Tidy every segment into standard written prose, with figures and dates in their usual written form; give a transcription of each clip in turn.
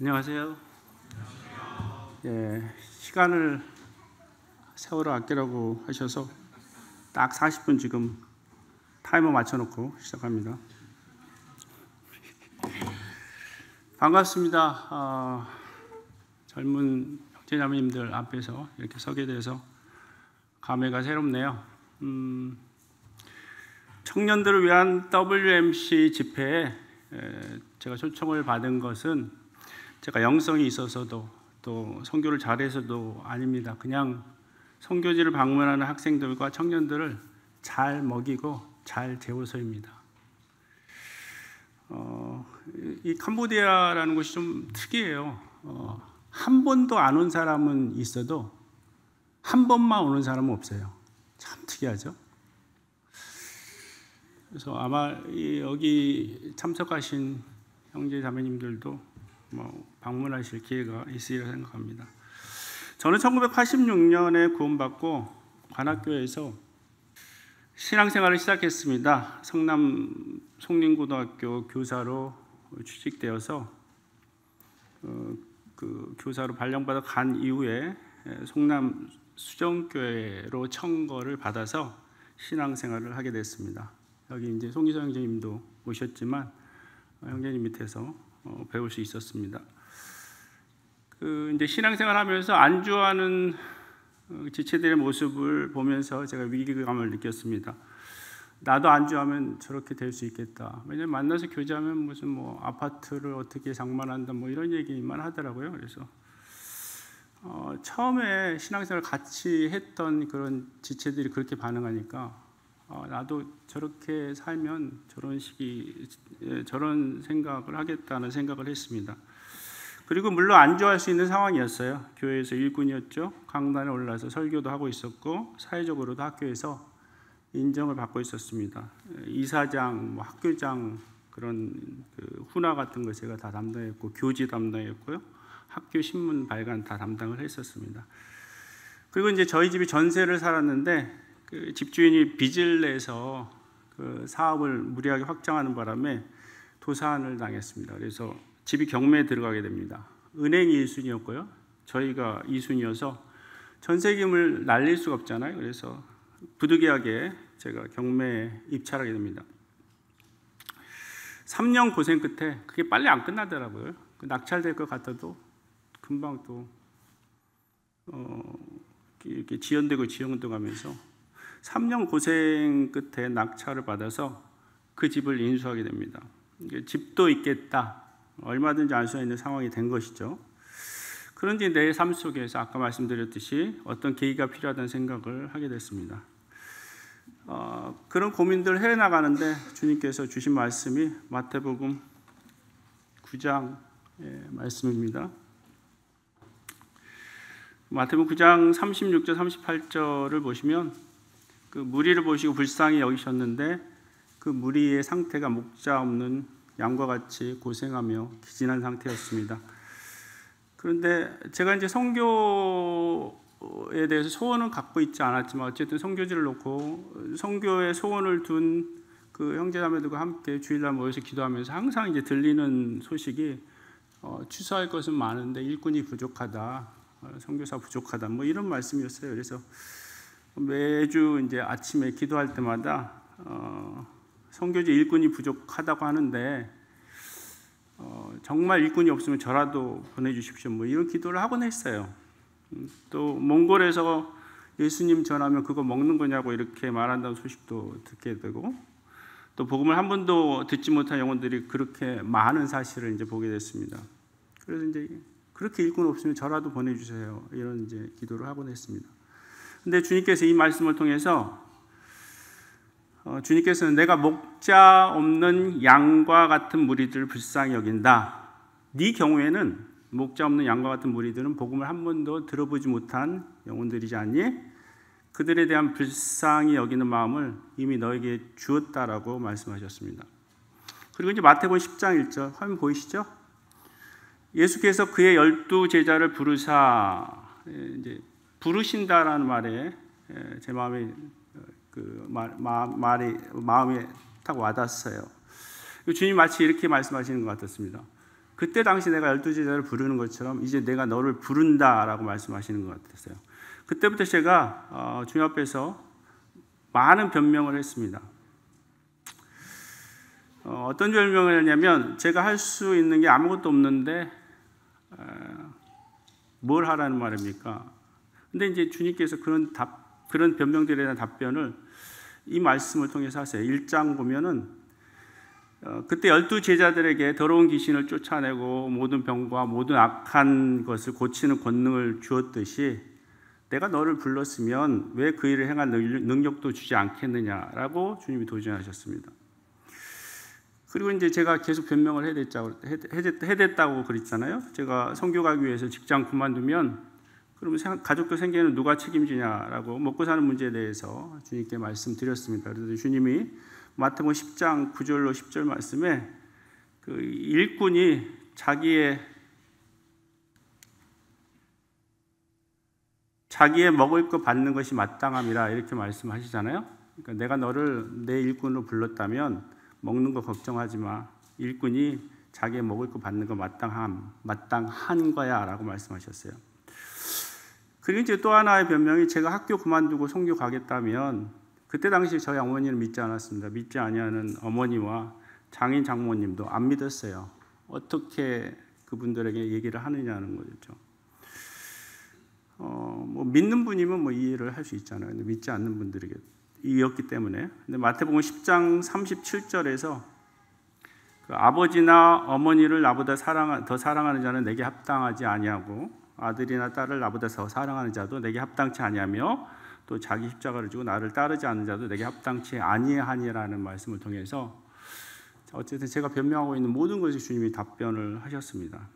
안녕하세요. 시간을 세월을 아끼라고 하셔서 딱 40분 지금 타이머 맞춰놓고 시작합니다. 반갑습니다. 젊은 형제자매님들 앞에서 이렇게 서게 돼서 감회가 새롭네요. 청년들을 위한 WMC 집회에 제가 초청을 받은 것은 제가 영성이 있어서도 또 선교를 잘해서도 아닙니다. 그냥 선교지를 방문하는 학생들과 청년들을 잘 먹이고 잘 재워서입니다. 이 캄보디아라는 곳이 좀 특이해요. 한 번도 안 온 사람은 있어도 한 번만 오는 사람은 없어요. 참 특이하죠. 그래서 아마 여기 참석하신 형제 자매님들도 방문하실 기회가 있으리라 생각합니다. 저는 1986년에 구원받고 관악교회에서 신앙생활을 시작했습니다. 성남 송림고등학교 교사로 취직되어서 그 교사로 발령받아 간 이후에 송남 수정교회로 청거를 받아서 신앙생활을 하게 됐습니다. 여기 이제 송기서 형제님도 오셨지만 형제님 밑에서 배울 수 있었습니다. 이제 신앙생활하면서 안주하는 지체들의 모습을 보면서 제가 위기감을 느꼈습니다. 나도 안주하면 저렇게 될 수 있겠다. 왜냐면 만나서 교제하면 무슨 아파트를 어떻게 장만한다 이런 얘기만 하더라고요. 그래서 처음에 신앙생활 같이 했던 그런 지체들이 그렇게 반응하니까 나도 저렇게 살면 저런 생각을 하겠다는 생각을 했습니다. 그리고 물론 안주할 수 있는 상황이었어요. 교회에서 일꾼이었죠. 강단에 올라서 설교도 하고 있었고 사회적으로도 학교에서 인정을 받고 있었습니다. 이사장, 학교장 그런 훈화 같은 거 제가 다 담당했고 교지 담당했고요. 학교 신문 발간 다 담당을 했었습니다. 그리고 이제 저희 집이 전세를 살았는데 집주인이 빚을 내서 사업을 무리하게 확장하는 바람에 도산을 당했습니다. 그래서 집이 경매에 들어가게 됩니다. 은행이 1순위였고요. 저희가 2순위여서 전세금을 날릴 수가 없잖아요. 그래서 부득이하게 제가 경매에 입찰하게 됩니다. 3년 고생 끝에 그게 빨리 안 끝나더라고요. 낙찰될 것 같아도 금방 또 이렇게 지연되고 가면서 3년 고생 끝에 낙찰을 받아서 그 집을 인수하게 됩니다. 집도 있겠다. 얼마든지 알 수 있는 상황이 된 것이죠. 그런데 내 삶 속에서 아까 말씀드렸듯이 어떤 계기가 필요하다는 생각을 하게 됐습니다. 그런 고민들을 해나가는데 주님께서 주신 말씀이 마태복음 9장의 말씀입니다. 마태복음 9장 36절 38절을 보시면 그 무리를 보시고 불쌍히 여기셨는데 그 무리의 상태가 목자 없는 양과 같이 고생하며 기진한 상태였습니다. 그런데 제가 이제 선교에 대해서 소원은 갖고 있지 않았지만 어쨌든 선교지를 놓고 선교에 소원을 둔 그 형제자매들과 함께 주일날 모여서 기도하면서 항상 이제 들리는 소식이 추수할 것은 많은데 일꾼이 부족하다, 선교사 부족하다, 이런 말씀이었어요. 그래서 매주 이제 아침에 기도할 때마다 선교지 일꾼이 부족하다고 하는데 정말 일꾼이 없으면 저라도 보내주십시오. 이런 기도를 하곤 했어요. 또 몽골에서 예수님 전하면 그거 먹는 거냐고 이렇게 말한다는 소식도 듣게 되고 또 복음을 한 번도 듣지 못한 영혼들이 그렇게 많은 사실을 이제 보게 됐습니다. 그래서 이제 그렇게 일꾼 없으면 저라도 보내주세요. 이런 이제 기도를 하곤 했습니다. 근데 주님께서 이 말씀을 통해서 주님께서는 내가 목자 없는 양과 같은 무리들을 불쌍히 여긴다. 네 경우에는 목자 없는 양과 같은 무리들은 복음을 한 번도 들어보지 못한 영혼들이지 않니? 그들에 대한 불쌍히 여기는 마음을 이미 너에게 주었다라고 말씀하셨습니다. 그리고 이제 마태복음 10장 1절 화면 보이시죠? 예수께서 그의 12 제자를 부르사 이제 부르신다라는 말에 제 마음에 마음에 딱 와닿았어요. 주님 마치 이렇게 말씀하시는 것 같았습니다. 그때 당시 내가 12제자를 부르는 것처럼 이제 내가 너를 부른다라고 말씀하시는 것 같았어요. 그때부터 제가 주님 앞에서 많은 변명을 했습니다. 어떤 변명을 했냐면 제가 할 수 있는 게 아무것도 없는데 뭘 하라는 말입니까? 근데 이제 주님께서 그런 변명들에 대한 답변을 이 말씀을 통해서 하세요. 1장 보면은 그때 12제자들에게 더러운 귀신을 쫓아내고 모든 병과 모든 악한 것을 고치는 권능을 주었듯이 내가 너를 불렀으면 왜 그 일을 행할 능력도 주지 않겠느냐라고 주님이 도전하셨습니다. 그리고 이제 제가 계속 변명을 해댔다고 그랬잖아요. 제가 선교 가기 위해서 직장 그만두면 그러면 가족도 생계는 누가 책임지냐라고 먹고 사는 문제에 대해서 주님께 말씀드렸습니다. 그래서 주님이 마태복음 10장 9절로 10절 말씀에 그 일꾼이 자기의 먹을 거 받는 것이 마땅함이라 이렇게 말씀하시잖아요. 그러니까 내가 너를 내 일꾼으로 불렀다면 먹는 거 걱정하지 마. 일꾼이 자기의 먹을 거 받는 거 마땅한 거야라고 말씀하셨어요. 그리고 이제 또 하나의 변명이 제가 학교 그만두고 선교 가겠다면 그때 당시 저희 어머니는 믿지 않았습니다. 믿지 아니하는 어머니와 장인 장모님도 안 믿었어요. 어떻게 그분들에게 얘기를 하느냐는 거죠. 뭐 믿는 분이면 이해를 할 수 있잖아요. 근데 믿지 않는 분들에게 이었기 때문에. 근데 마태복음 10장 37절에서 그 아버지나 어머니를 나보다 더 사랑하는 자는 내게 합당하지 아니하고 아들이나 딸을 나보다 더 사랑하는 자도 내게 합당치 아니하며 또 자기 십자가를 지고 나를 따르지 않는 자도 내게 합당치 아니하니라는 말씀을 통해서 어쨌든 제가 변명하고 있는 모든 것에 주님이 답변을 하셨습니다.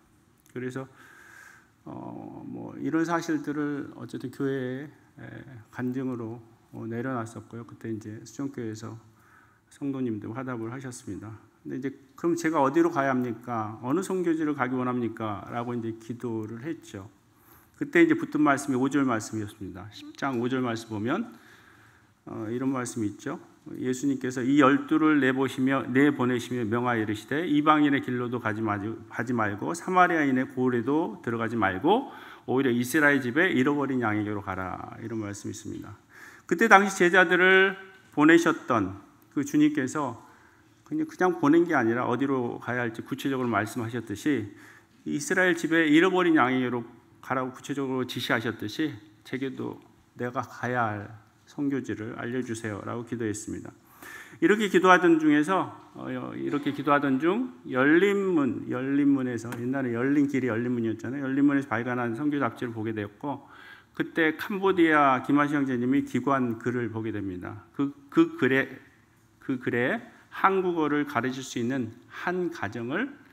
그래서 이런 사실들을 어쨌든 교회에 간증으로 내려놨었고요. 그때 이제 수정교회에서 성도님들 화답을 하셨습니다. 근데 이제 그럼 제가 어디로 가야 합니까? 어느 선교지를 가기 원합니까? 라고 이제 기도를 했죠. 그때 이제 붙은 말씀이 5절 말씀이었습니다. 10장 5절 말씀 보면 이런 말씀이 있죠. 예수님께서 이 12를 내보내시며 명하여 이르시되 이방인의 길로도 가지 말고 사마리아인의 고을에도 들어가지 말고 오히려 이스라엘 집에 잃어버린 양에게로 가라. 이런 말씀이 있습니다. 그때 당시 제자들을 보내셨던 그 주님께서 그냥 보낸 게 아니라 어디로 가야 할지 구체적으로 말씀하셨듯이 이스라엘 집에 잃어버린 양에게로 가라고 구체적으로 지시하셨듯이 제게도 내가 가야 할 선교지를 알려주세요 라고 기도했습니다. 이렇게 기도하던 중 열린문에서 옛날에 열린 길이 열린문이었잖아요. 열린문에서 발간한 선교 잡지를 보게 되었고 그때 캄보디아 김하시 형제님이 기고한 글을 보게 됩니다. 그 글에 한국어를 가르칠 수 있는 한 가정을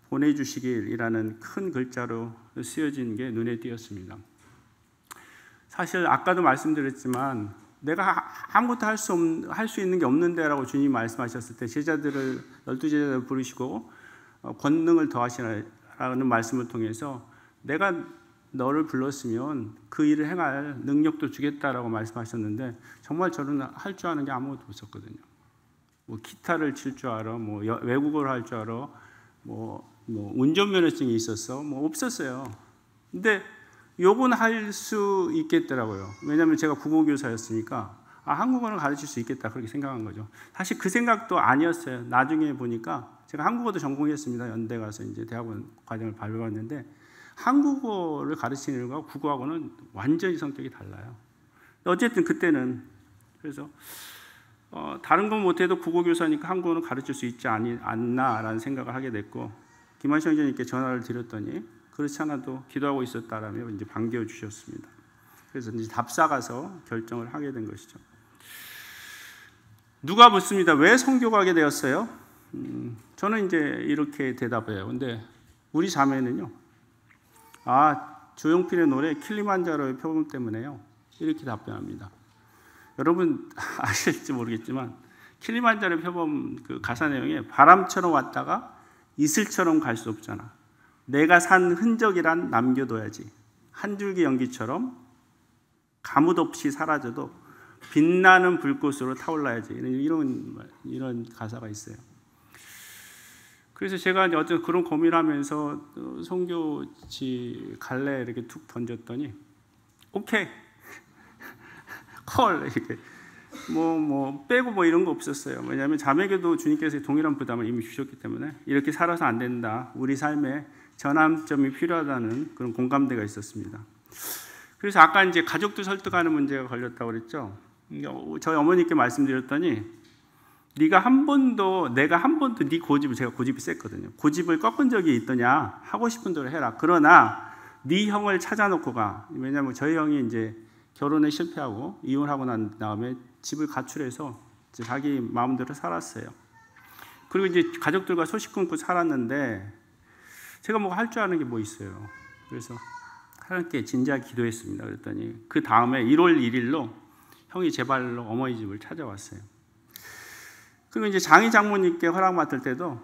보내주시길이라는 큰 글자로 쓰여진 게 눈에 띄었습니다. 사실 아까도 말씀드렸지만 내가 아무것도 할 수 있는 게 없는데라고 주님이 말씀하셨을 때 12제자들을 부르시고 권능을 더하시라는 말씀을 통해서 내가 너를 불렀으면 그 일을 행할 능력도 주겠다라고 말씀하셨는데 정말 저는 할 줄 아는 게 아무것도 없었거든요. 기타를 칠 줄 알아, 외국어를 할 줄 알아, 운전면허증이 있었어, 없었어요. 근데 요건 할 수 있겠더라고요. 왜냐하면 제가 국어교사였으니까 한국어를 가르칠 수 있겠다 그렇게 생각한 거죠. 사실 그 생각도 아니었어요. 나중에 보니까 제가 한국어도 전공했습니다. 연대 가서 이제 대학원 과정을 밟아봤는데 한국어를 가르치는 일과 국어하고는 완전히 성격이 달라요. 어쨌든 그때는 그래서 다른 건 못해도 국어교사니까 한국어는 가르칠 수 있지 않나라는 생각을 하게 됐고 김한시 형제님께 전화를 드렸더니 그렇지 않아도 기도하고 있었다라며 이제 반겨 주셨습니다. 그래서 이제 답사가서 결정을 하게 된 것이죠. 누가 묻습니다. 왜 선교 가게 되었어요? 저는 이제 이렇게 대답해요. 근데 우리 자매는요. 조용필의 노래 킬리만자로의 표범 때문에요. 이렇게 답변합니다. 여러분 아실지 모르겠지만 킬리만자로의 표범 그 가사 내용에 바람처럼 왔다가 이슬처럼 갈 수 없잖아. 내가 산 흔적이란 남겨둬야지. 한 줄기 연기처럼 가뭇 없이 사라져도 빛나는 불꽃으로 타올라야지. 이런 가사가 있어요. 그래서 제가 이제 어떤 그런 고민하면서 선교지 갈래 이렇게 툭 던졌더니 오케이 콜 이렇게 뭐 빼고 뭐 이런 거 없었어요. 왜냐하면 자매교도 주님께서 동일한 부담을 이미 주셨기 때문에 이렇게 살아서 안 된다. 우리 삶에 전환점이 필요하다는 그런 공감대가 있었습니다. 그래서 아까 이제 가족들 설득하는 문제가 걸렸다고 그랬죠. 저희 어머니께 말씀드렸더니 내가 한 번도 네 고집을, 제가 고집이 셌거든요. 고집을 꺾은 적이 있더냐? 하고 싶은 대로 해라. 그러나 네 형을 찾아놓고 가. 왜냐하면 저희 형이 이제 결혼에 실패하고 이혼하고 난 다음에 집을 가출해서 이제 자기 마음대로 살았어요. 그리고 이제 가족들과 소식 끊고 살았는데 제가 뭐 할 줄 아는 게 뭐 있어요. 그래서 하나님께 진지하게 기도했습니다. 그랬더니 그 다음에 1월 1일로 형이 제 발로 어머니 집을 찾아왔어요. 그리고 이제 장희 장모님께 허락 맡을 때도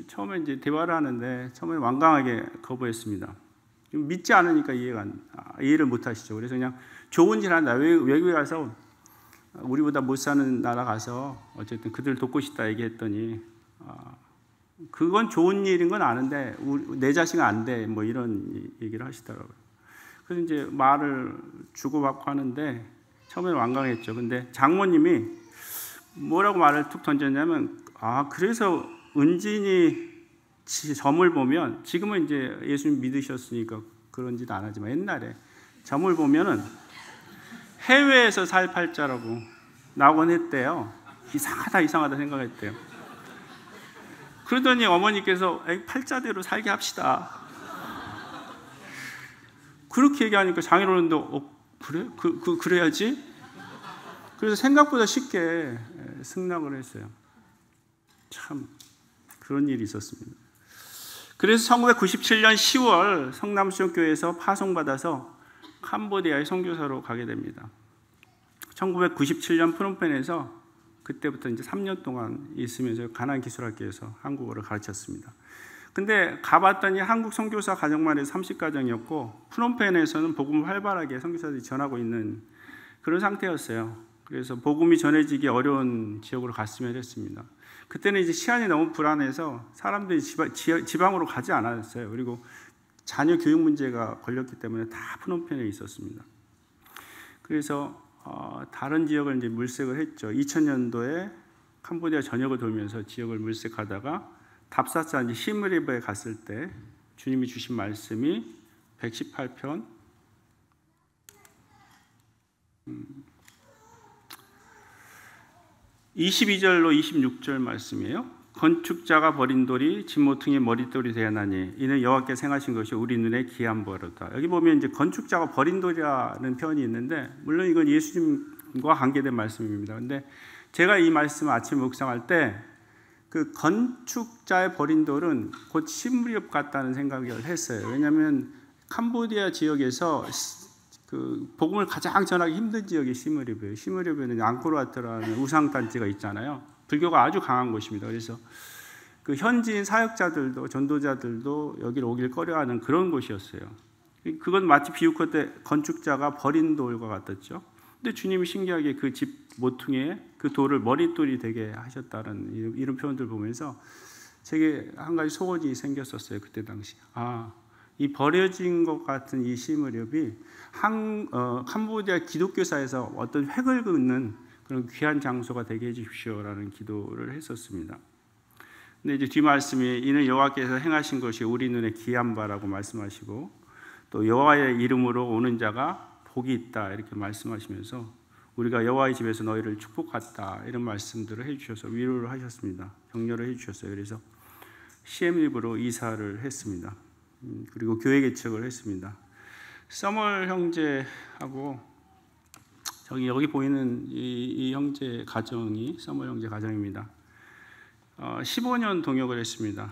처음에 이제 대화를 하는데 처음에 완강하게 거부했습니다. 믿지 않으니까 이해를 못 하시죠. 그래서 그냥 좋은 일 한다. 외국에 가서 우리보다 못 사는 나라 가서 어쨌든 그들 돕고 싶다 얘기했더니 그건 좋은 일인 건 아는데 내 자식은 안 돼. 뭐 이런 얘기를 하시더라고요. 그래서 이제 말을 주고받고 하는데 처음에는 완강했죠. 근데 장모님이 뭐라고 말을 툭 던졌냐면 그래서 은진이 점을 보면 지금은 이제 예수님 믿으셨으니까 그런 짓 안 하지만 옛날에 점을 보면은 해외에서 살 팔자라고 나오곤 했대요. 이상하다 생각했대요. 그러더니 어머니께서 팔자대로 살게 합시다. 그렇게 얘기하니까 장인어른도 그래? 그래야지? 그래서 생각보다 쉽게 승낙을 했어요. 참 그런 일이 있었습니다. 그래서 1997년 10월 성남수영교회에서 파송받아서 캄보디아의 선교사로 가게 됩니다. 1997년 프놈펜에서 그때부터 이제 3년 동안 있으면서 가난기술학교에서 한국어를 가르쳤습니다. 근데 가봤더니 한국 선교사 가정만 해도 30가정이었고 프놈펜에서는 복음을 활발하게 선교사들이 전하고 있는 그런 상태였어요. 그래서 복음이 전해지기 어려운 지역으로 갔으면 했습니다. 그때는 이제 시간이 너무 불안해서 사람들이 지방으로 가지 않았어요. 그리고 자녀 교육 문제가 걸렸기 때문에 다 프놈펜에 있었습니다. 그래서 다른 지역을 이제 물색을 했죠. 2000년도에 캄보디아 전역을 돌면서 지역을 물색하다가 답사사 이제 시므리브에 갔을 때 주님이 주신 말씀이 118편 22절로 26절 말씀이에요. 건축자가 버린 돌이 진모퉁이의 머릿돌이 되었나니 이는 여호와께서 행하신 것이 우리 눈에 귀한 바로다. 여기 보면 이제 건축자가 버린 돌이라는 표현이 있는데 물론 이건 예수님과 관계된 말씀입니다. 근데 제가 이 말씀을 아침에 묵상할 때 그 건축자의 버린 돌은 곧 시므리업 같다는 생각을 했어요. 왜냐하면 캄보디아 지역에서 그 복음을 가장 전하기 힘든 지역이 시므리브예요. 시므리브에는 앙코르와트라는 우상 단지가 있잖아요. 불교가 아주 강한 곳입니다. 그래서 그 현지인 사역자들도 전도자들도 여기를 오길 꺼려하는 그런 곳이었어요. 그건 마치 비유코 때 건축자가 버린 돌과 같았죠. 근데 주님이 신기하게 그 집 모퉁이에 그 돌을 머릿돌이 되게 하셨다는 이런 표현들 보면서 제게 한 가지 소원이 생겼었어요. 그때 당시. 이 버려진 것 같은 이 시므리업이 캄보디아 기독교사에서 어떤 획을 긋는 그런 귀한 장소가 되게 해주십시오라는 기도를 했었습니다. 근데 이제 뒤 말씀이 이는 여호와께서 행하신 것이 우리 눈에 귀한 바라고 말씀하시고 또 여호와의 이름으로 오는 자가 복이 있다 이렇게 말씀하시면서 우리가 여호와의 집에서 너희를 축복했다 이런 말씀들을 해주셔서 위로를 하셨습니다. 격려를 해주셨어요. 그래서 시엠립으로 이사를 했습니다. 그리고 교회 개척을 했습니다. 서멀 형제하고 여기 보이는 이 형제 가정이 서멀 형제 가정입니다. 15년 동역을 했습니다.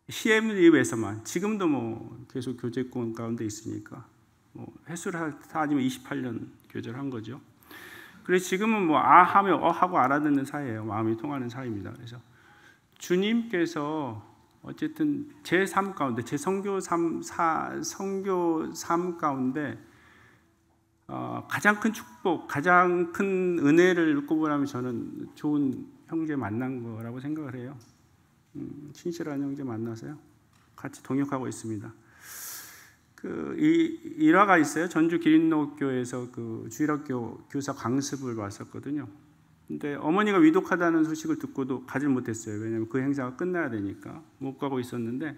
시엠립에서만 지금도 뭐 계속 교제권 가운데 있으니까 뭐 횟수를 따지면 28년 교제를 한 거죠. 그래서 지금은 뭐 하며 하고 알아듣는 사이예요. 마음이 통하는 사이입니다. 그래서 주님께서 어쨌든 제 삶 가운데 제 선교 삶 가운데 가장 큰 축복, 가장 큰 은혜를 꼽으라면 저는 좋은 형제 만난 거라고 생각을 해요. 신실한 형제 만나서요. 같이 동역하고 있습니다. 이 일화가 있어요. 전주 기린노교에서 그 주일학교 교사 강습을 왔었거든요. 근데 어머니가 위독하다는 소식을 듣고도 가질 못했어요. 왜냐하면 그 행사가 끝나야 되니까 못 가고 있었는데,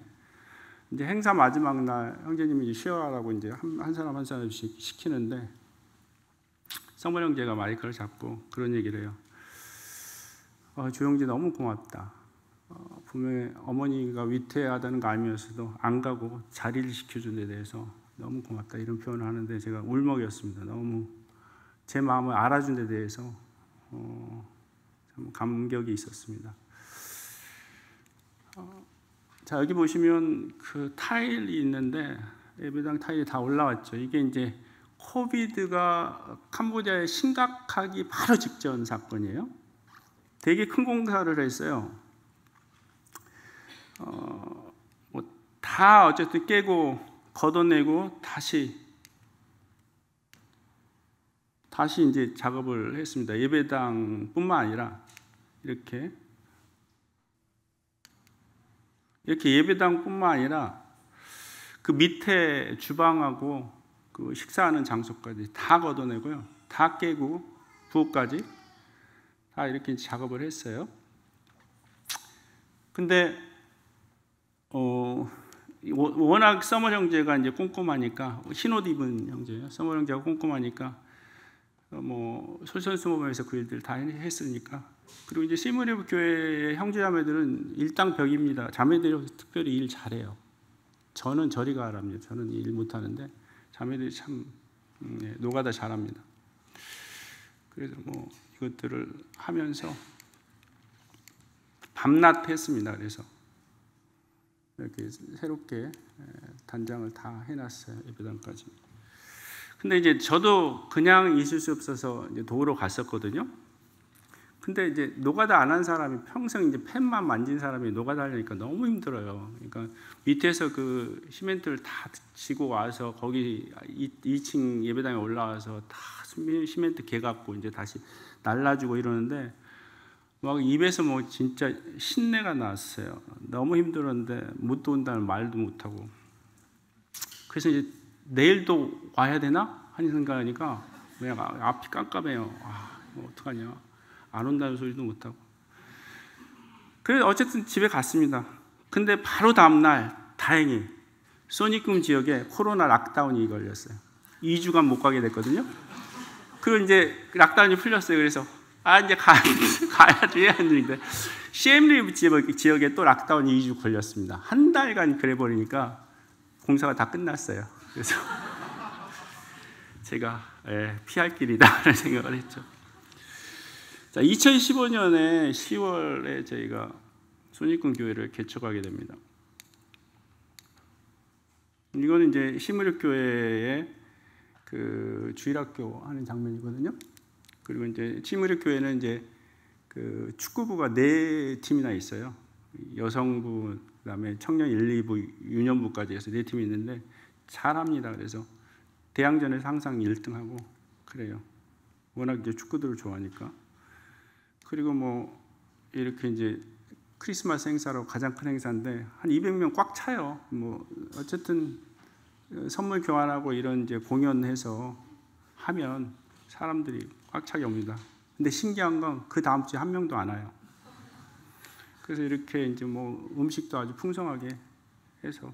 이제 행사 마지막 날 형제님이 쉬어라고 이제 한 사람 한 사람씩 시키는데, 성모 형제가 마이크를 잡고 그런 얘기를 해요. 조영재 너무 고맙다. 분명히 어머니가 위태하다는 거 알면서도 안 가고 자리를 지켜준 데 대해서 너무 고맙다, 이런 표현을 하는데 제가 울먹였습니다. 너무 제 마음을 알아준 데 대해서 참 감격이 있었습니다. 자, 여기 보시면 그 타일이 있는데 예배당 타일이 다 올라왔죠. 이게 이제 코비드가 캄보디아에 심각하기 바로 직전 사건이에요. 되게 큰 공사를 했어요. 다 어쨌든 깨고 걷어내고 다시 이제 작업을 했습니다. 예배당뿐만 아니라 이렇게 예배당뿐만 아니라 그 밑에 주방하고 그 식사하는 장소까지 다 걷어내고요, 다 깨고 부엌까지 다 이렇게 작업을 했어요. 근데 워낙 서머 형제가 이제 꼼꼼하니까, 흰옷 입은 형제예요. 서머 형제가 꼼꼼하니까 뭐 솔선수범해서 그 일들 다 했으니까. 그리고 이제 시무리브 교회의 형제자매들은 일당백입니다. 자매들이 특별히 일 잘해요. 저는 저리 가랍니다. 저는 일 못하는데 자매들이 참 노가다 잘합니다. 그래서 뭐 이것들을 하면서 밤낮 했습니다. 그래서 이렇게 새롭게 단장을 다 해놨어요. 예배당까지. 근데 이제 저도 그냥 있을 수 없어서 이제 도우러 갔었거든요. 근데 이제 노가다 안 한 사람이, 평생 이제 펜만 만진 사람이 노가다 하려니까 너무 힘들어요. 그러니까 밑에서 그 시멘트를 다 지고 와서 거기 2층 예배당에 올라와서 다 시멘트 개 갖고 이제 다시 날라주고 이러는데, 막 입에서 뭐 진짜 신내가 났어요. 너무 힘들었는데 못 온다는 말도 못하고. 그래서 이제 내일도 와야 되나 하는 생각하니까 그냥 앞이 깜깜해요. 뭐 어떡하냐, 안 온다는 소리도 못하고. 그래서 어쨌든 집에 갔습니다. 근데 바로 다음날 다행히 소니금 지역에 코로나 락다운이 걸렸어요. 2주간 못 가게 됐거든요. 그리고 이제 락다운이 풀렸어요. 그래서 이제 가야지 했는데, 시엠리 지역에 또 락다운이 2주 걸렸습니다. 한 달간 그래 버리니까 공사가 다 끝났어요. 그래서 제가 피할 길이다 라는 생각을 했죠. 자, 2015년에 10월에 저희가 손익군 교회를 개척하게 됩니다. 이거는 이제 시무력 교회의 그 주일학교 하는 장면이거든요. 그리고 이제 시무력 교회는 이제 그 축구부가 4팀이나 있어요. 여성부, 그다음에 청년 1, 2부, 유년부까지 해서 4팀이 있는데 잘합니다. 그래서 대항전에서 항상 1등하고 그래요. 워낙 이제 축구들을 좋아하니까. 그리고 뭐 이렇게 이제 크리스마스 행사로 가장 큰 행사인데 한 200명 꽉 차요. 뭐 어쨌든 선물 교환하고 이런 이제 공연해서 하면 사람들이 꽉 차게 옵니다. 근데 신기한 건 그 다음 주에 한 명도 안 와요. 그래서 이렇게 이제 뭐 음식도 아주 풍성하게 해서,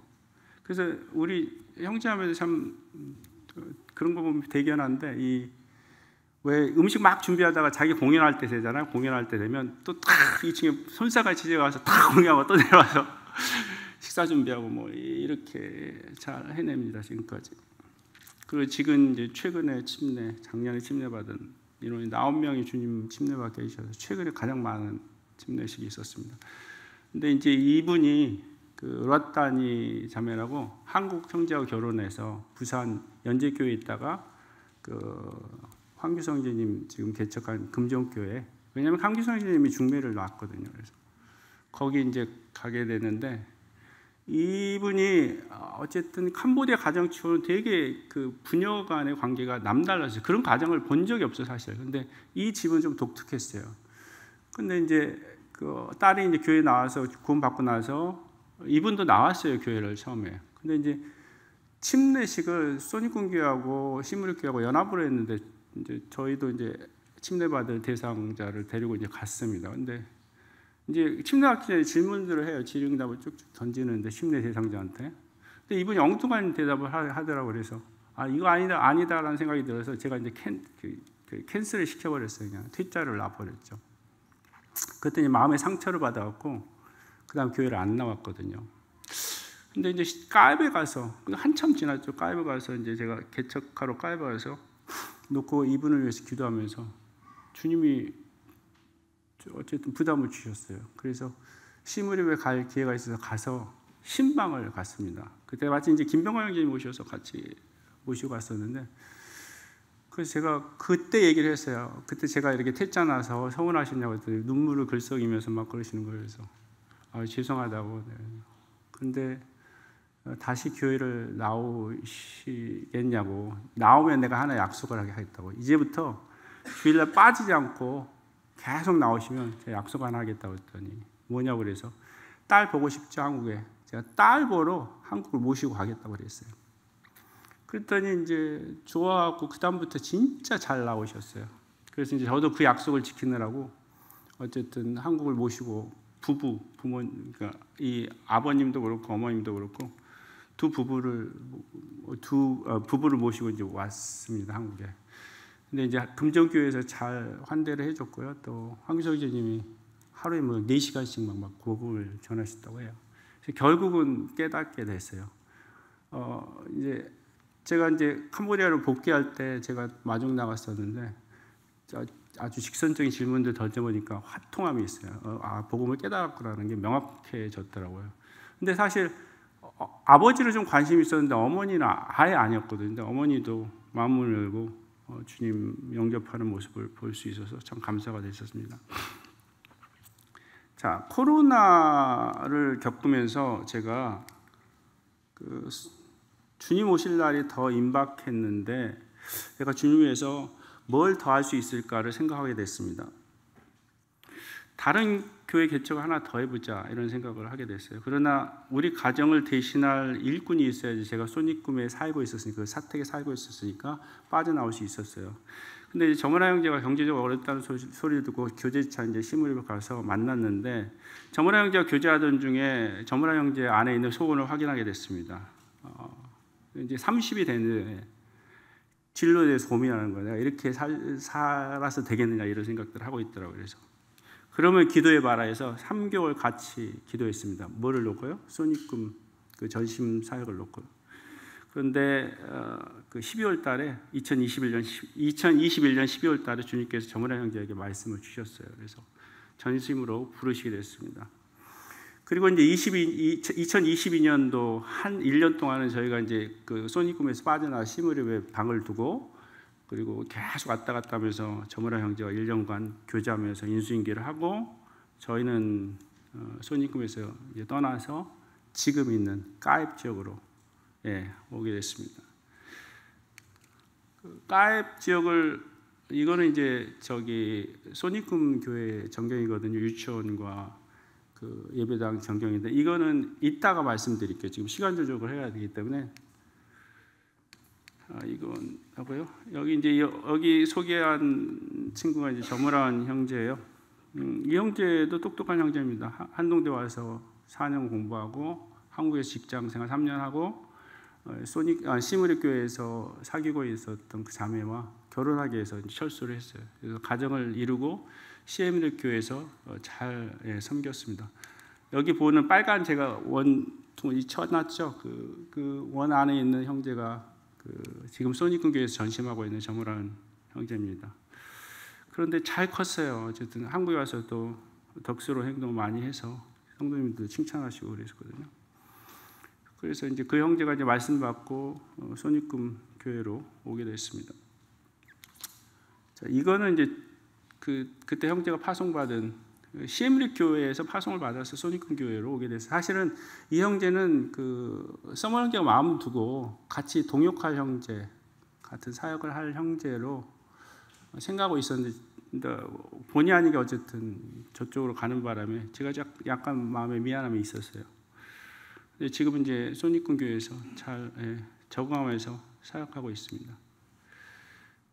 그래서 우리 형제자매들 참 그런 거 보면 대견한데, 왜 음식 막 준비하다가 자기 공연할 때 되잖아요. 공연할 때 되면 또 딱 2층에 손싸같이 지어가서 딱 공연하고 또 내려와서 식사 준비하고 뭐 이렇게 잘 해냅니다. 지금까지. 그리고 지금 이제 최근에 작년에 침례받은 인원이 9명이 주님 침례받게 해주셔서 최근에 가장 많은 침례식이 있었습니다. 근데 이제 이분이 그 рат다니 자매라고 한국 형제하고 결혼해서 부산 연제교회에 있다가 그 황규성 선생님 지금 개척한 금정교회, 왜냐하면 황규성 선생님이 중매를 놨거든요. 그래서 거기 이제 가게 되는데, 이분이 어쨌든 캄보디아 가정치고는 되게 그 부녀 간의 관계가 남달랐어요. 그런 가정을 본 적이 없어요, 사실. 근데 이 집은 좀 독특했어요. 근데 이제 그 딸이 이제 교회 나와서 구원받고 나서 이분도 나왔어요, 교회를 처음에. 근데 이제 침례식을 소니꾼교회하고 시무리교회하고 연합으로 했는데 이제 저희도 이제 침례받을 대상자를 데리고 이제 갔습니다. 근데 이제 침례하기 전에 질문들을 해요. 질의응답을 쭉쭉 던지는데 침례 대상자한테. 근데 이분이 엉뚱한 대답을 하더라고요. 그래서 이거 아니다라는 생각이 들어서 제가 이제 캔슬을 시켜버렸어요. 그냥 퇴짜를 놔버렸죠. 그랬더니 마음의 상처를 받아갖고 그다음 교회를 안 나왔거든요. 근데 이제 까입에 가서 한참 지났죠. 까입에 가서 이제 제가 개척하러 까입에 가서 놓고 이분을 위해서 기도하면서 주님이 어쨌든 부담을 주셨어요. 그래서 시무리에 갈 기회가 있어서 가서 신방을 갔습니다. 그때 마침 이제 김병환 형제님 오셔서 같이 모시고 갔었는데, 그래서 제가 그때 얘기를 했어요. 그때 제가 이렇게 퇴짜 나서 서운하시냐고 했더니 눈물을 글썽이면서 막 그러시는 거예요. 그래서 죄송하다고. 네. 근데 다시 교회를 나오시겠냐고. 나오면 내가 하나 약속을 하겠다고. 이제부터 주일날 빠지지 않고 계속 나오시면 제가 약속 하나 하겠다고 했더니 뭐냐고. 그래서 딸 보고 싶죠, 한국에. 제가 딸 보러 한국을 모시고 가겠다고 그랬어요. 그랬더니 이제 좋아하고 그다음부터 진짜 잘 나오셨어요. 그래서 이제 저도 그 약속을 지키느라고 어쨌든 한국을 모시고 그러니까 이 아버님도 그렇고 어머님도 그렇고 두 부부를 모시고 이제 왔습니다, 한국에. 근데 이제 금정교회에서 잘 환대를 해줬고요. 또 황규석 교수님이 하루에 뭐 4시간씩 막 복음을 전하셨다고 해요. 그래서 결국은 깨닫게 됐어요. 이제 제가 이제 캄보디아로 복귀할 때 제가 마중 나갔었는데 아주 직선적인 질문들 던져보니까 화통함이 있어요. 복음을 깨달았구나라는 게 명확해졌더라고요. 근데 사실 아버지를 좀 관심이 있었는데 어머니는 아예 아니었거든요. 근데 어머니도 마음을 열고 주님 영접하는 모습을 볼 수 있어서 참 감사가 됐었습니다. 자, 코로나를 겪으면서 제가 주님 오실 날이 더 임박했는데 제가 주님 위해서 뭘 더 할 수 있을까를 생각하게 됐습니다. 다른 교회 개척을 하나 더 해보자 이런 생각을 하게 됐어요. 그러나 우리 가정을 대신할 일꾼이 있어야지. 제가 소니꿈에 살고 있었으니까, 그 사택에 살고 있었으니까 빠져나올 수 있었어요. 근데 이제 저문화 형제가 경제적으로 어렵다는 소리를 듣고 교제차 이제 시무리에 가서 만났는데, 저문화 형제가 교제하던 중에 저문화 형제 안에 있는 소원을 확인하게 됐습니다. 이제 30이 됐는데 진로에 대해서 고민하는 거예요. 내가 이렇게 살아서 되겠느냐 이런 생각들을 하고 있더라고요. 그래서 그러면 기도해봐라 해서 3개월 같이 기도했습니다. 뭐를 놓고요? 소니꿈 그 전심 사역을 놓고요. 그런데 그 12월 달에 2021년 12월 달에 주님께서 저문화 형제에게 말씀을 주셨어요. 그래서 전심으로 부르시게 됐습니다. 그리고 이제 2022년도 한 1년 동안은 저희가 이제 그 소니꿈에서 빠져나와 시무리에 방을 두고, 그리고 계속 왔다 갔다 하면서 저문화 형제와 1년간 교제하면서 인수인계를 하고, 저희는 소니꿈에서 이제 떠나서 지금 있는 까입 지역으로 오게 됐습니다. 까입 지역을, 이거는 이제 소니꿈 교회 전경이거든요. 유치원과 그 예배당 전경인데, 이거는 이따가 말씀드릴게요. 지금 시간 조절을 해야 되기 때문에. 이건 하고요. 여기 소개한 친구가 이제 저문환 형제예요. 이 형제도 똑똑한 형제입니다. 한동대 와서 4년 공부하고 한국에서 직장 생활 3년 하고 시무리 교회에서 사귀고 있었던 그 자매와 결혼하기 위해서 철수를 했어요. 그래서 가정을 이루고 시무리 교회에서 잘 섬겼습니다. 여기 보는 빨간 제가 원통이 쳐놨죠. 그 원 안에 있는 형제가 지금 소니꿈 교회에서 전심하고 있는 저문환 형제입니다. 그런데 잘 컸어요. 어쨌든 한국에 와서 또 덕스러운 행동을 많이 해서 성도님들 칭찬하시고 그랬거든요. 그래서 이제 그 형제가 이제 말씀 받고 소니꿈 교회로 오게 됐습니다. 자, 이거는 이제 그때 형제가 파송받은 시엠리 교회에서 파송을 받아서 소니꿈 교회로 오게 됐어요. 사실은 이 형제는 서머 형제가 마음 두고 같이 동역할 형제, 같은 사역을 할 형제로 생각하고 있었는데 근데 본의 아니게 어쨌든 저쪽으로 가는 바람에 제가 약간 마음에 미안함이 있었어요. 근데 지금은 이제 손익군 교회에서 잘 적응하면서 사역하고 있습니다.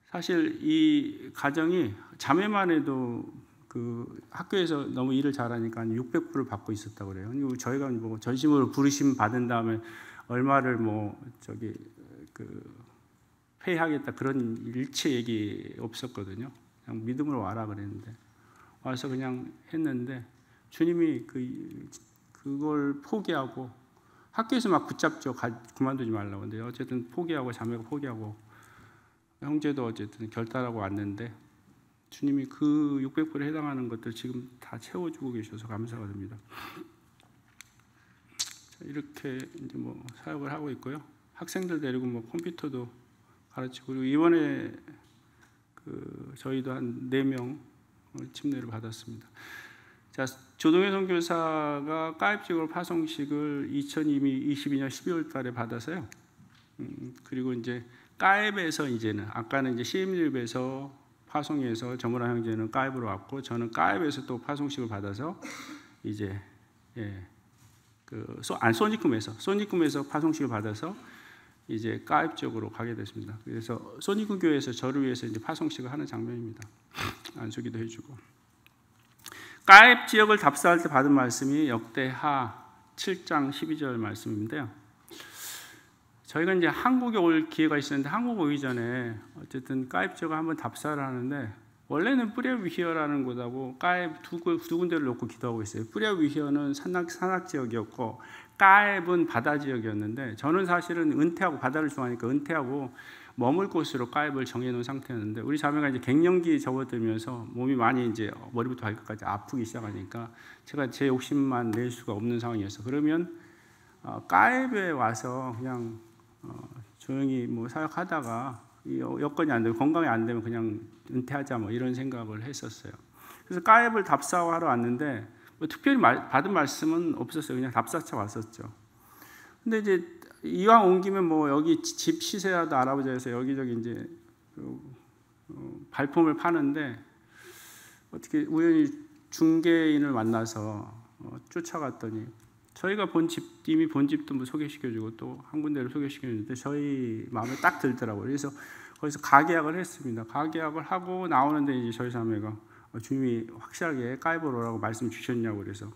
사실 이 가정이 자매만 해도 그 학교에서 너무 일을 잘하니까 600불을 받고 있었다고 그래요. 그리고 저희가 뭐 전심으로 부르심 받은 다음에 얼마를 페이하겠다 그런 일체 얘기 없었거든요. 그냥 믿음으로 와라 그랬는데 와서 그냥 했는데 주님이 그걸 포기하고 학교에서 막 붙잡죠. 그만두지 말라고. 근데 어쨌든 포기하고 자매가 포기하고 형제도 어쨌든 결단하고 왔는데 주님이 그 600불에 해당하는 것들 지금 다 채워주고 계셔서 감사가 됩니다. 이렇게 이제 뭐 사역을 하고 있고요. 학생들 데리고 뭐 컴퓨터도 가르치고 그리고 이번에 저희도 한 4명 침례를 받았습니다. 자, 조동현 선교사가 가입직으로 파송식을 2022년 12월 달에 받아서요. 그리고 이제 가입에서 이제는 아까는 이제 CM립에서 파송에서 정문아 형제는 가입으로 왔고 저는 가입에서 또 파송식을 받아서 이제 소니금에서 파송식을 받아서 이제 가입 쪽으로 가게 됐습니다. 그래서 소니금 교회에서 저를 위해서 이제 파송식을 하는 장면입니다. 안수기도 해주고 가입 지역을 답사할 때 받은 말씀이 역대하 7장 12절 말씀인데요. 저희가 이제 한국에 올 기회가 있었는데 한국 오기 전에 어쨌든 가입 지역을 한번 답사를 하는데 원래는 뿌레위히어라는 곳하고 가입 두 군데를 놓고 기도하고 있어요. 뿌레위히어는 산악 지역이었고 가입은 바다 지역이었는데 저는 사실은 은퇴하고 바다를 좋아하니까 은퇴하고 머물 곳으로 가입을 정해놓은 상태였는데 우리 자매가 이제 갱년기 접어들면서 몸이 많이 이제 머리부터 발끝까지 아프기 시작하니까 제가 제 욕심만 낼 수가 없는 상황이었어요. 그러면 가입에 와서 그냥 조용히 뭐 사역하다가 여건이 안 되면 건강이 안 되면 그냥 은퇴하자 뭐 이런 생각을 했었어요. 그래서 가입을 답사하러 왔는데 뭐 특별히 받은 말씀은 없었어요. 그냥 답사차 왔었죠. 근데 이제 이왕 옮기면 뭐 여기 집 시세라도 알아보자 해서 여기저기 이제 발품을 파는데 어떻게 우연히 중개인을 만나서 쫓아갔더니 저희가 이미 본 집도 뭐 소개시켜주고 또 한 군데를 소개시켜줬는데 저희 마음에 딱 들더라고요. 그래서 거기서 가계약을 했습니다. 가계약을 하고 나오는데 이제 저희 자매가 주님이 확실하게 가입을 오라고 말씀 주셨냐고 그래서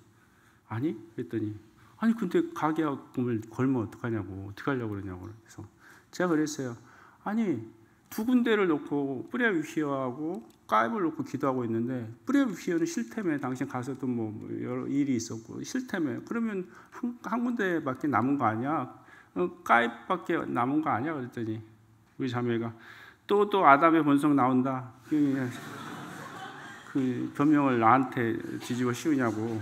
아니? 그랬더니 아니 근데 가계약금을 걸면 어떡하냐고 어떻게 하려고 그러냐고 그래서 제가 그랬어요. 아니 두 군데를 놓고 뿌레위히어하고 가입을 놓고 기도하고 있는데 뿌레위히어는 싫다며 당신 가서도 뭐 여러 일이 있었고 싫다며 그러면 한 군데밖에 남은 거 아니야? 가입밖에 남은 거 아니야? 그랬더니 우리 자매가 또 아담의 본성 나온다. 그 변명을 나한테 뒤집어 씌우냐고.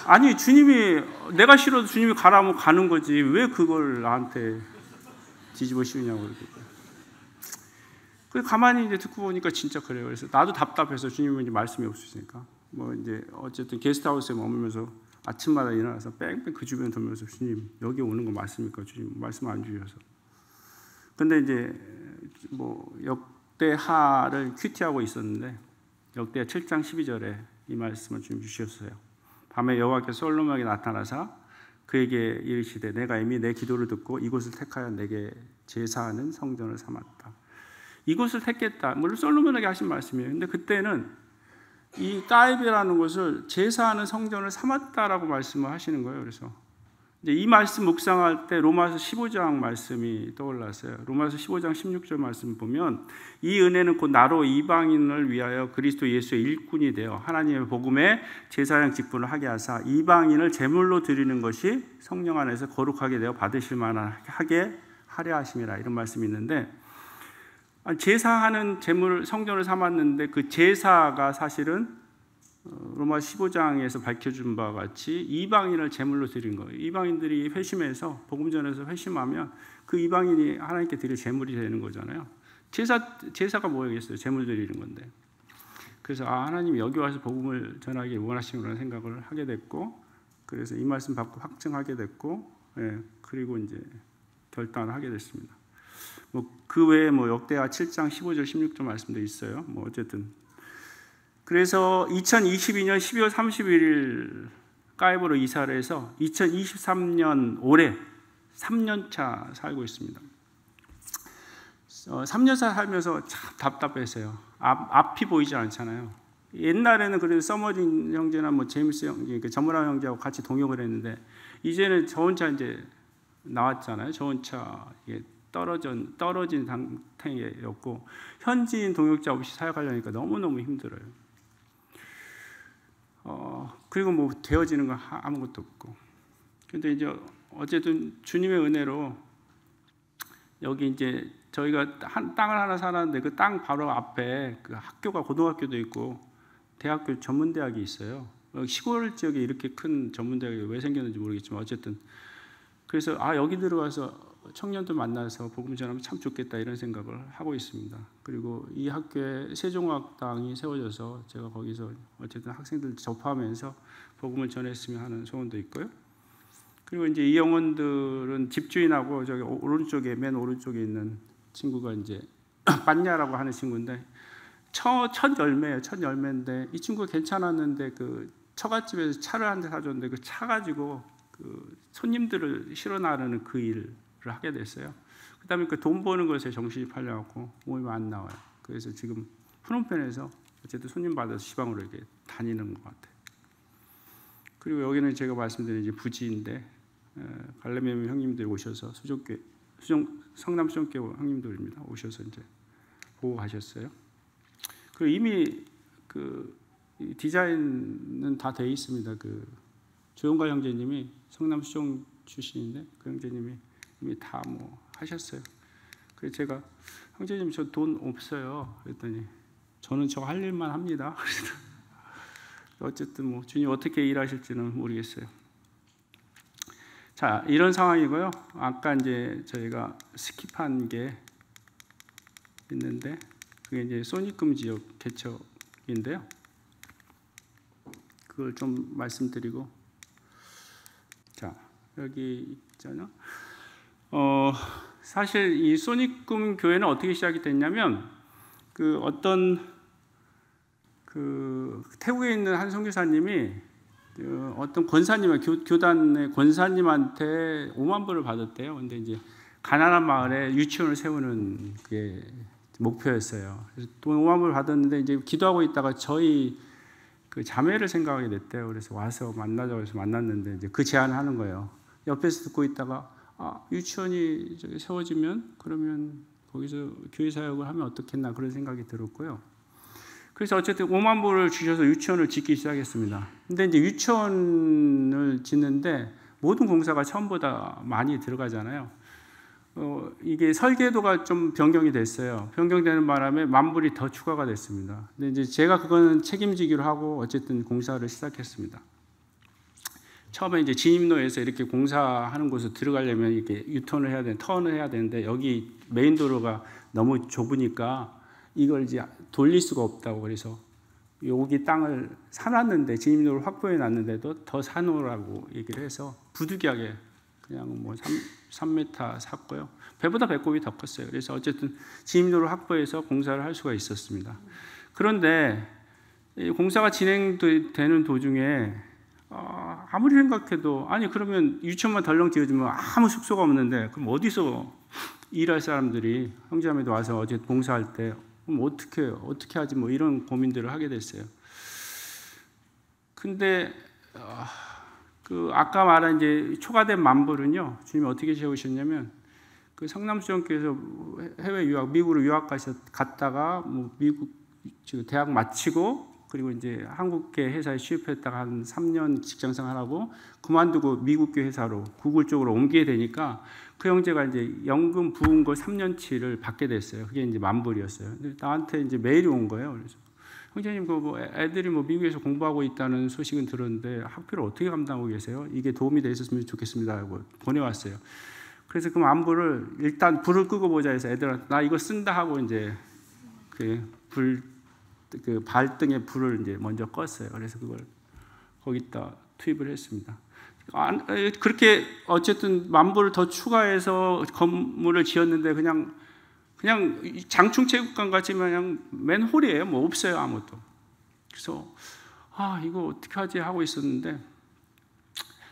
아니 주님이 내가 싫어도 주님이 가라면 가는 거지 왜 그걸 나한테 뒤집어 씌우냐고 그러고. 그래서 가만히 이제 듣고 보니까 진짜 그래요. 그래서 나도 답답해서 주님은 이제 말씀이 없으시니까 뭐 이제 어쨌든 게스트하우스에 머물면서 아침마다 일어나서 뺑뺑 그 주변 돌면서 주님 여기 오는 거 맞습니까? 주님 말씀 안 주셔서. 근데 이제 뭐 역대하를 큐티하고 있었는데 역대하 7장 12절에 이 말씀을 주님 주셨어요. 밤에 여호와께서 솔로몬에게 나타나사 그에게 이르시되 내가 이미 내 기도를 듣고 이곳을 택하여 내게 제사하는 성전을 삼았다. 이곳을 택했다. 물론 솔로몬에게 하신 말씀이에요. 근데 그때는 이 가입이라는 것을 제사하는 성전을 삼았다라고 말씀을 하시는 거예요. 그래서 이제 이 말씀 묵상할 때 로마서 15장 말씀이 떠올랐어요. 로마서 15장 16절 말씀 보면 이 은혜는 곧 나로 이방인을 위하여 그리스도 예수의 일꾼이 되어 하나님의 복음에 제사장 직분을 하게 하사 이방인을 제물로 드리는 것이 성령 안에서 거룩하게 되어 받으실 만하게 하려 하심이라 이런 말씀이 있는데 제사하는 제물 성전을 삼았는데 그 제사가 사실은 로마 15장에서 밝혀준 바와 같이 이방인을 제물로 드린 거예요. 이방인들이 회심해서 복음 전해서 회심하면 그 이방인이 하나님께 드릴 제물이 되는 거잖아요. 제사가 뭐겠어요? 제물 드리는 건데. 그래서 하나님이 여기 와서 복음을 전하기 원하시는 생각을 하게 됐고, 그래서 이 말씀 받고 확증하게 됐고, 그리고 이제 결단을 하게 됐습니다. 그 외에 역대하 7장 15절 16절 말씀도 있어요. 어쨌든 그래서 2022년 12월 31일 가이브로 이사를 해서 2023년 올해 3년차 살고 있습니다. 3년차 살면서 참 답답했어요. 앞이 보이지 않잖아요. 옛날에는 그래도 서머진 형제나 제임스 형제, 전문화 형제하고 같이 동역을 했는데 이제는 저 혼자 이제 나왔잖아요. 저 혼자 떨어진 상태였고 현지인 동역자 없이 사역하려니까 너무너무 힘들어요. 그리고 되어지는 건 아무것도 없고. 근데 이제 어쨌든 주님의 은혜로 여기 이제 저희가 땅을 하나 사놨는데 그 땅 바로 앞에 그 학교가 고등학교도 있고 대학교 전문대학이 있어요. 시골 지역에 이렇게 큰 전문대학이 왜 생겼는지 모르겠지만 어쨌든 그래서 여기 들어가서 청년들 만나서 복음 전하면 참 좋겠다 이런 생각을 하고 있습니다. 그리고 이 학교에 세종학당이 세워져서 제가 거기서 어쨌든 학생들 접하면서 복음을 전했으면 하는 소원도 있고요. 그리고 이제 이 영혼들은 집주인하고 저기 맨 오른쪽에 있는 친구가 이제 빤냐라고 하는 친구인데 첫 열매인데 이 친구가 괜찮았는데 그 처갓집에서 차를 한 대 사줬는데 그 차 가지고 그 손님들을 실어 나르는 그 일을 하게 됐어요. 그다음에 그 돈 버는 것에 정신이 팔려갖고 몸이 안 나와요. 그래서 지금 프놈펜에서 어쨌든 손님 받아서 지방으로 이렇게 다니는 것 같아요. 그리고 여기는 제가 말씀드린 이제 부지인데 갈레메 형님들이 오셔서 성남 수정교회 형님들입니다. 오셔서 이제 보고 가셨어요. 그리고 이미 그 디자인은 다 돼 있습니다. 그 조용가 형제님이 성남 수정 출신인데 그 형제님이 이미 다 하셨어요. 그래서 제가 형제님 저 돈 없어요. 그랬더니 저는 저 할 일만 합니다. 어쨌든 주님 어떻게 일하실지는 모르겠어요. 자, 이런 상황이고요. 아까 이제 저희가 스킵한 게 있는데 그게 이제 소니금 지역 개척인데요. 그걸 좀 말씀드리고, 자 여기 있잖아요. 사실 이 소니금 교회는 어떻게 시작이 됐냐면 그 어떤 그 태국에 있는 한 선교사님이 어떤 권사님, 교단의 권사님한테 5만 불을 받았대요. 근데 이제 가난한 마을에 유치원을 세우는 게 목표였어요. 그래서 돈 5만 불 받았는데 이제 기도하고 있다가 저희 그 자매를 생각하게 됐대요. 그래서 와서 만나자고 해서 만났는데 이제 그 제안을 하는 거예요. 옆에서 듣고 있다가 유치원이 저기 세워지면 그러면 거기서 교회 사역을 하면 어떻겠나 그런 생각이 들었고요. 그래서 어쨌든 5만 불을 주셔서 유치원을 짓기 시작했습니다. 근데 이제 유치원을 짓는데 모든 공사가 처음보다 많이 들어가잖아요. 이게 설계도가 좀 변경이 됐어요. 변경되는 바람에 1만 불이 더 추가가 됐습니다. 근데 이제 제가 그거는 책임지기로 하고 어쨌든 공사를 시작했습니다. 처음에 이제 진입로에서 이렇게 공사하는 곳에 들어가려면 이렇게 유턴을 해야 턴을 해야 되는데 여기 메인 도로가 너무 좁으니까 이걸 이제 돌릴 수가 없다고 그래서 여기 땅을 사놨는데 진입로를 확보해 놨는데도 더 사놓으라고 얘기를 해서 부득이하게 그냥 3m 샀고요. 배보다 배꼽이 더 컸어요. 그래서 어쨌든 진입로를 확보해서 공사를 할 수가 있었습니다. 그런데 공사가 진행되는 도중에 아무리 생각해도 그러면 유치원만 덜렁 지어주면 아무 숙소가 없는데 그럼 어디서 일할 사람들이 형제자매도 와서 어제 봉사할 때 그럼 어떻게 하지 이런 고민들을 하게 됐어요. 근데 그 아까 말한 이제 초과된 1만 불은요 주님이 어떻게 세우셨냐면 그 성남수정교회에서 해외 유학 미국으로 유학 갔다가 미국 대학 마치고 그리고 이제 한국계 회사에 취업했다가 한 3년 직장생활하고 그만두고 미국계 회사로 구글 쪽으로 옮기게 되니까 그 형제가 이제 연금 부은 거 3년치를 받게 됐어요. 그게 이제 1만 불이었어요. 나한테 이제 메일이 온 거예요. 그래서 형제님 애들이 미국에서 공부하고 있다는 소식은 들었는데 학비를 어떻게 감당하고 계세요? 이게 도움이 돼 있었으면 좋겠습니다 하고 보내왔어요. 그래서 그 1만 불을 일단 불을 끄고 보자 해서 애들한테 나 이거 쓴다 하고 이제 그 발등에 불을 이제 먼저 껐어요. 그래서 그걸 거기다 투입을 했습니다. 그렇게 어쨌든 만불을 더 추가해서 건물을 지었는데 그냥 장충체육관 같지만 그냥 맨 홀이에요. 뭐 없어요, 아무것도. 그래서 이거 어떻게 하지 하고 있었는데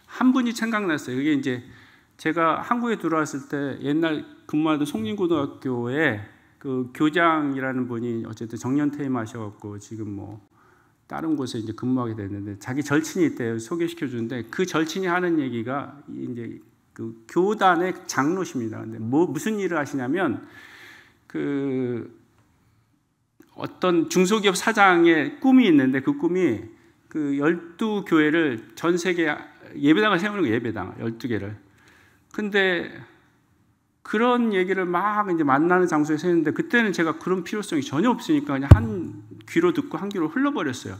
한 분이 생각났어요. 그게 이제 제가 한국에 들어왔을 때 옛날 근무하던 송림고등학교에 그 교장이라는 분이 어쨌든 정년퇴임하셔갖고 지금 뭐 다른 곳에 이제 근무하게 됐는데 자기 절친이 있대요. 소개시켜 주는데 그 절친이 하는 얘기가 이제 그 교단의 장로십니다. 근데 무슨 일을 하시냐면 그 어떤 중소기업 사장의 꿈이 있는데 그 꿈이 그 12교회를 전 세계 예배당을 세우는 거예요. 예배당 12개를. 근데 그런 얘기를 막 이제 만나는 장소에 세우는데 그때는 제가 그런 필요성이 전혀 없으니까 그냥 한 귀로 듣고 한 귀로 흘러버렸어요.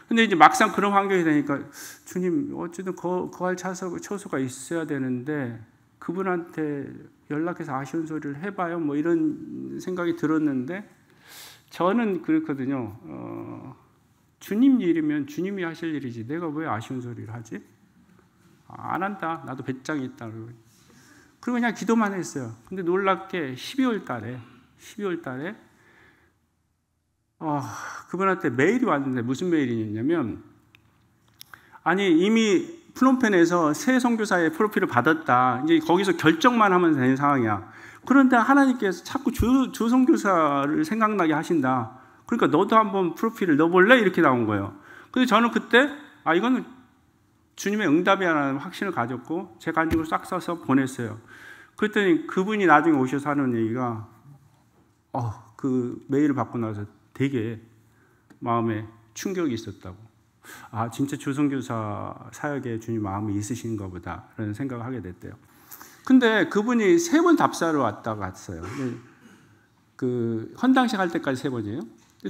근데 이제 막상 그런 환경이 되니까 주님 어쨌든 거할 처소가 있어야 되는데 그분한테 연락해서 아쉬운 소리를 해봐요. 뭐 이런 생각이 들었는데 저는 그렇거든요. 주님 일이면 주님이 하실 일이지 내가 왜 아쉬운 소리를 하지? 안 한다. 나도 배짱이 있다. 그리고 그냥 기도만 했어요. 근데 놀랍게 12월 달에 그분한테 메일이 왔는데 무슨 메일이냐면 아니 이미 프놈펜에서 새 선교사의 프로필을 받았다. 이제 거기서 결정만 하면 되는 상황이야. 그런데 하나님께서 자꾸 주 선교사를 생각나게 하신다. 그러니까 너도 한번 프로필을 넣어볼래? 이렇게 나온 거예요. 근데 저는 그때 이거는 주님의 응답이라는 확신을 가졌고 제 간증을 싹 써서 보냈어요. 그랬더니 그분이 나중에 오셔서 하는 얘기가 그 메일을 받고 나서 되게 마음에 충격이 있었다고. 진짜 주선교사 사역에 주님 마음이 있으신가 보다 라는 생각을 하게 됐대요. 근데 그분이 3번 답사를 왔다 갔어요. 그 헌당식 할 때까지 3번이에요.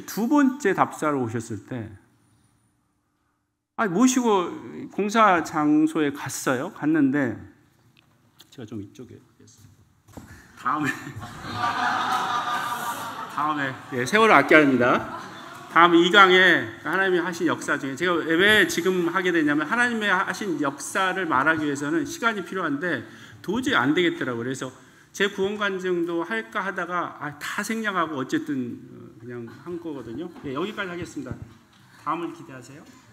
두 번째 답사로 오셨을 때 모시고 공사 장소에 갔는데 제가 좀 이쪽에 다음에 세월을 아껴야 합니다. 다음 2강에 하나님이 하신 역사 중에 제가 왜 지금 하게 되냐면 하나님이 하신 역사를 말하기 위해서는 시간이 필요한데 도저히 안 되겠더라고요. 그래서 제 구원 간증도 할까 하다가 다 생략하고 어쨌든 그냥 한 거거든요. 여기까지 하겠습니다. 다음을 기대하세요.